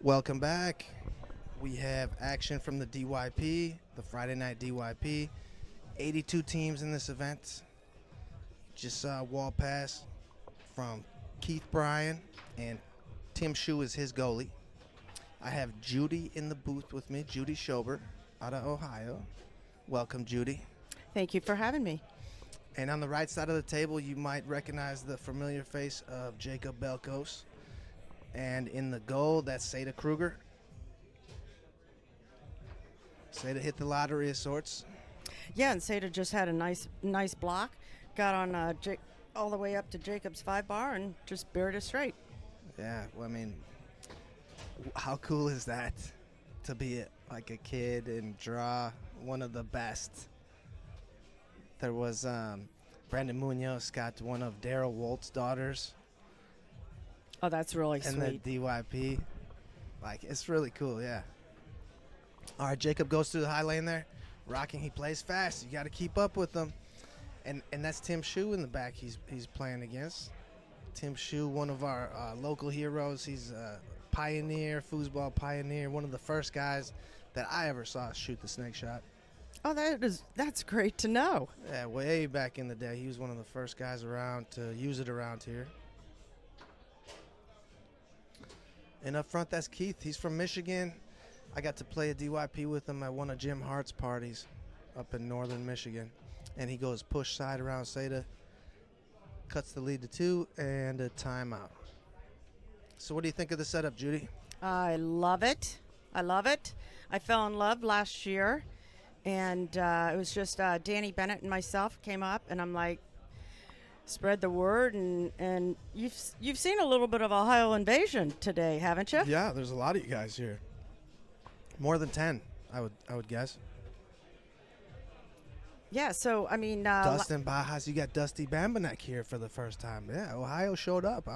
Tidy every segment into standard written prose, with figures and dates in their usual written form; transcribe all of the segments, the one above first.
Welcome back. We have action from the DYP, the Friday night DYP. 82 teams in this event. Just saw a wall pass from Keith Bryan, and Tim Shue is his goalie. I have Judy in the booth with me, Judy Schober out of Ohio. Welcome, Judy. Thank you for having me. And on the right side of the table, you might recognize the familiar face of Jacob Belkos. And in the goal, that's Seda Kruger. Seda hit the lottery of sorts. Yeah, and Seda just had a nice block. Got on all the way up to Jacob's 5 bar and just buried it straight. Yeah, well, I mean, how cool is that to be like a kid and draw one of the best? There was Brandon Munoz got one of Daryl Wolt's daughters. Oh, that's really And sweet. the DYP. Like, it's really cool, yeah. All right, Jacob goes through the high lane there. Rocking, he plays fast. You got to keep up with him. And that's Tim Shue in the back he's playing against. Tim Shue, one of our local heroes. He's a pioneer, foosball pioneer, one of the first guys that I ever saw shoot the snake shot. Oh, that's great to know. Yeah, way back in the day. He was one of the first guys around to use it around here. And up front, that's Keith. He's from Michigan. I got to play a DYP with him at one of Jim Hart's parties up in northern Michigan. And he goes push side around Seda, cuts the lead to 2, and a timeout. So what do you think of the setup, Judy? I love it. I fell in love last year, and it was just Danny Bennett and myself came up, and I'm like, spread the word, and you've seen a little bit of Ohio invasion today, haven't you? Yeah, there's a lot of you guys here. More than 10, I would guess. Yeah, so I mean, Dustin Bajas, you got Dusty Bambanek here for the first time. Yeah, Ohio showed up.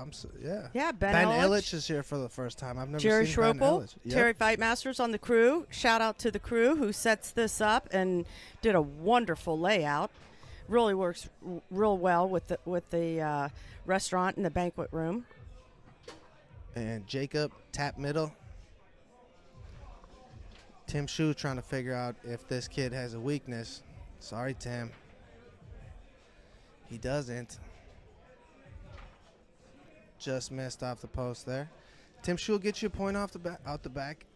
Yeah, Ben Illich is here for the first time. I've never Jerry seen Ben Schropel, Illich. Yep. Terry Fightmasters on the crew. Shout out to the crew who sets this up and did a wonderful layout. Really works real well with the restaurant and the banquet room. And Jacob, tap middle. Tim Shue trying to figure out if this kid has a weakness. Sorry, Tim. He doesn't. Just missed off the post there. Tim Shue will get you a point off out the back.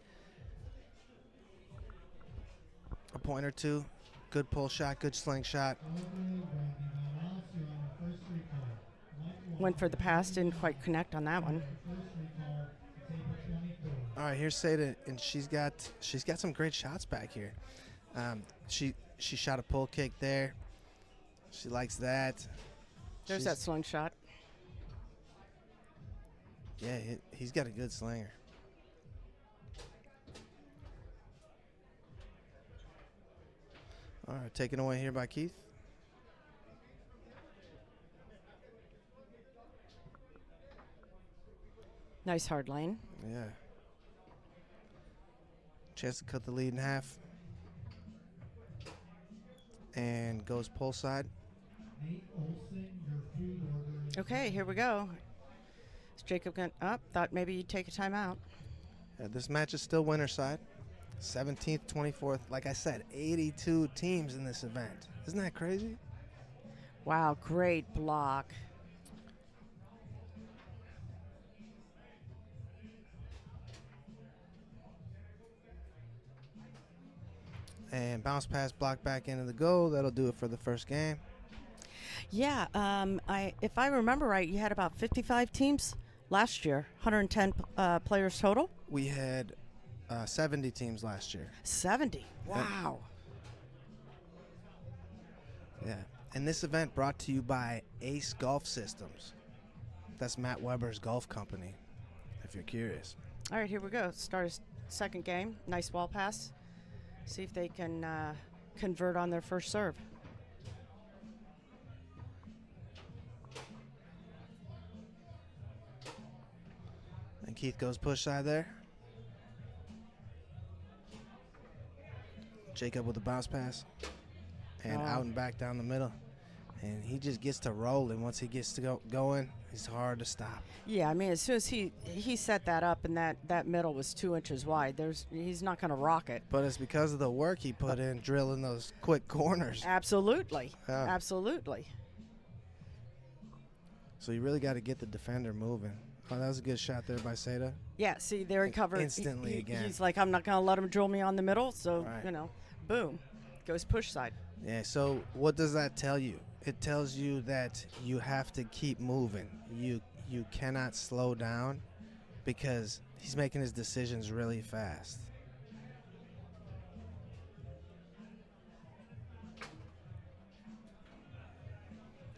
A point or two. Good pull shot, good sling shot. Went for the pass, didn't quite connect on that one. All right, here's Seda, and she's got some great shots back here. She shot a pull kick there. She likes that. There's that slingshot. Yeah, he's got a good slinger. All right, taken away here by Keith. Nice hard lane. Yeah. Chance to cut the lead in half. And goes pull side. Okay, here we go. Is Jacob going up? Thought maybe you'd take a timeout. Yeah, this match is still winner side. 17th, 24th. Like I said, 82 teams in this event. Isn't that crazy? Wow, great block. And bounce pass, block back into the goal. That'll do it for the first game. Yeah, if I remember right, you had about 55 teams last year, 110 players total. We had 70 teams last year. 70. Wow. Yeah. And this event brought to you by Ace Golf Systems. That's Matt Weber's golf company, if you're curious. All right, here we go. Start a second game. Nice wall pass. See if they can convert on their first serve. And Keith goes push side there. Jacob with a bounce pass. And out and back down the middle. and he just gets to rolling. Once he gets to going, he's hard to stop. Yeah, I mean, as soon as he set that up and that middle was 2 inches wide, he's not going to rock it. But it's because of the work he put in drilling those quick corners. Absolutely, Yeah. absolutely. So you really got to get the defender moving. Oh, that was a good shot there by Seda. Yeah, see, there he covered Instantly again. He's like, I'm not going to let him drill me on the middle, so Right. Boom, goes push side. Yeah, so what does that tell you? It tells you that you have to keep moving. You cannot slow down because he's making his decisions really fast.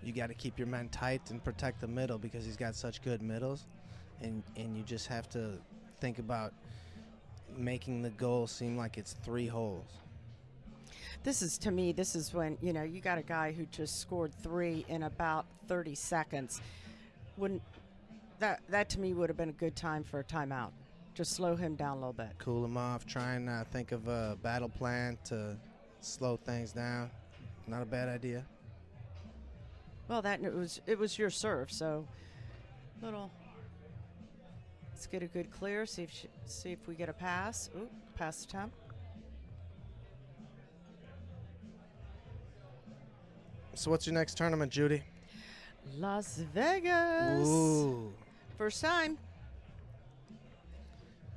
You got to keep your men tight and protect the middle because he's got such good middles, and you just have to think about making the goal seem like it's 3 holes. This is when, you got a guy who just scored 3 in about 30 seconds. Wouldn't that to me would have been a good time for a timeout. Just slow him down a little bit. Cool him off, try and think of a battle plan to slow things down. Not a bad idea. Well, it was your serve, so let's get a good clear. See if we get a pass. Ooh, pass attempt. So what's your next tournament, Judy? Las Vegas. Ooh. First time.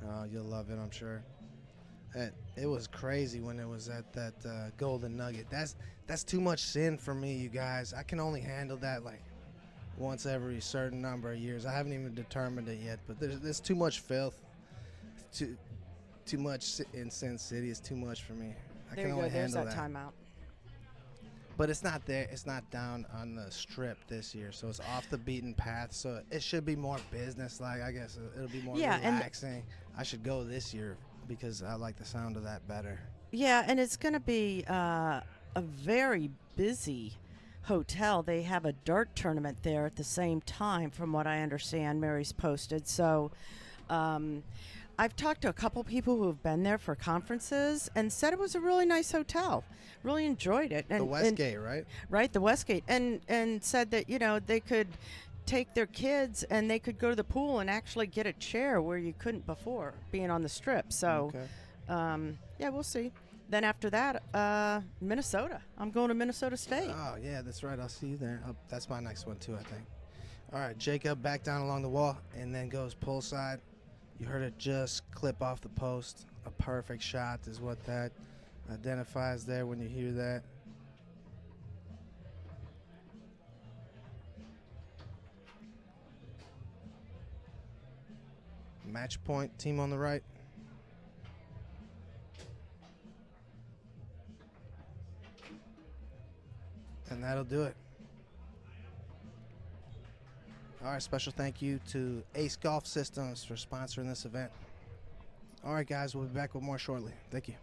Oh, you'll love it, I'm sure. It was crazy when it was at that Golden Nugget. That's too much sin for me, you guys. I can only handle that like once every certain number of years. I haven't even determined it yet, but there's too much filth. Too much in Sin City is too much for me. I There can you only go. There's handle that that. timeout. But it's not there. It's not down on the strip this year, so it's off the beaten path. So it should be more business-like. I guess it'll be more relaxing. I should go this year because I like the sound of that better. Yeah, and it's going to be a very busy hotel. They have a dart tournament there at the same time, from what I understand. Mary's posted. So I've talked to a couple people who have been there for conferences and said it was a really nice hotel. Really enjoyed it. And, The Westgate, right? Right, the Westgate. And said that, they could take their kids and they could go to the pool and actually get a chair where you couldn't before, being on the strip. So, Okay. yeah, we'll see. Then after that, Minnesota. I'm going to Minnesota State. Oh, yeah, that's right. I'll see you there. That's my next one, too, I think. All right, Jacob back down along the wall and then goes pull side. You heard it just clip off the post. A perfect shot is what that identifies there when you hear that. Match point, team on the right. And that'll do it. All right, special thank you to Ace Golf Systems for sponsoring this event. All right, guys, we'll be back with more shortly. Thank you.